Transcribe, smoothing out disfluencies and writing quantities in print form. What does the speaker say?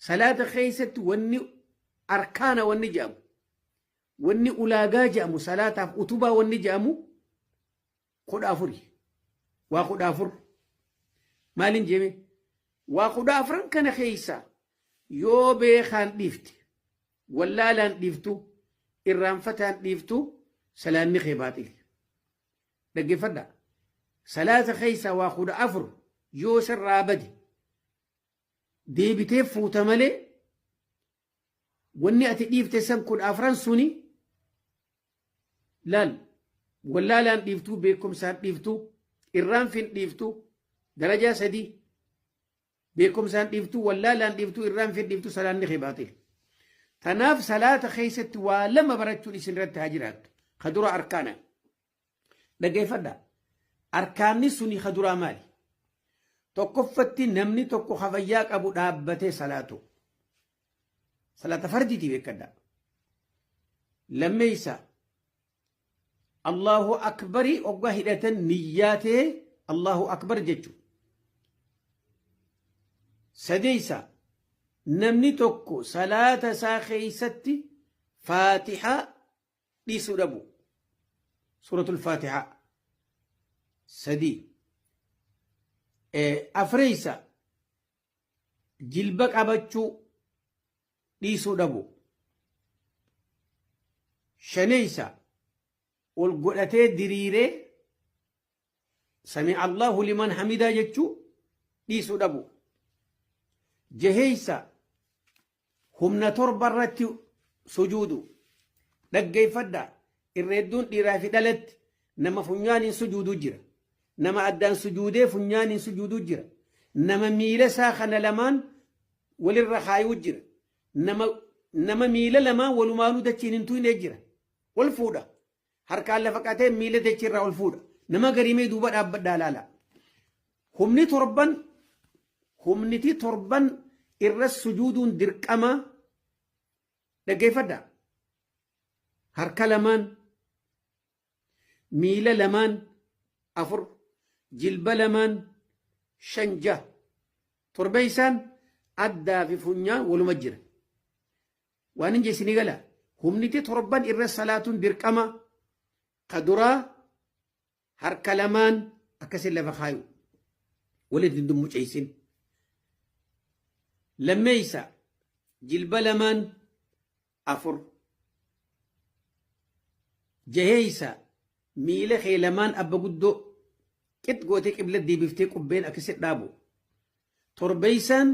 صلاة خيست وني أركان وني جامو وني أولاغا جامو صلاة أتوبا وني جامو خد أفري وخد أفر مالين جيمي وخد أفرن كان خيسا يو بيخان ديفت ولا لان ديفتو إرام فتان ديفتو سلان نخي باطل دقي فدا صلاة خيسا وخد أفر يو سر رابدي deebitee fuuta malee wanni ati dhiifte san kun afran suni laal wallaalaan dhiiftuu beekumsaan dhiiftuu irraanfin dhiiftuu darajaa sadii beekumsaan dhiiftuu wallaalaan dhiiftuu irraanfin dhiiftuu salaanni kee baaxil tanaaf salaata keessatti waa lama barachuun isin irratti haa jiraattu kadura arkaana dhageeffadha arkaanni suni kaduraa maali tokkoffatti namni tokko hafayyaa qabu dhaabbatee salaatu salaata fardiiti beekadha lammeeysa allahu akbari oggaa hidhatan niyyaatee allahu akbar jechu sadeeysa namni tokko salaata isaa keeysatti faatihaa dhiisuu dhabu suuratul faatihaa sadii afreeysa jilba qabachuu dhiisuu dhabu shaneeysa ol godhatee diriiree sami'a allahu liman hamidaa jechuu dhiisuu dhabu jaheeysa humna torba irratti sujuudu dhaggeeffadha irreedduun dhiiraa fi dhalatti nama funyaaniin sujuuduu jira nama addaan sujuudee funyaaniin sujuuduu jira nama miila isaa kana lamaan walirra kaayuu jira nama miila lamaan walumaanuu dachiin hin tuyne jira wal fuudha harkaan lafa qatee miila dachiirraa wal fuudha nama gariimee duuba dhaabbadhaa laala humniti torban irra sujuuduun dirqama dhaggeeffadha harka lamaan miila lamaan afur jilba lamaan shanja torbeeysaan addaa fi funyaan waluma jira waan hin jeesini gala humniti torban irra salaatuun dirqama kaduraa harka lamaan akkasin lafa kaayu walitti dummuceysin lammeeysa jilba lamaan afur jaheeysa miila kee lamaan abba guddoo qit goote qibla deebiftee qubbeen akkasit dhaabu torbeeysaan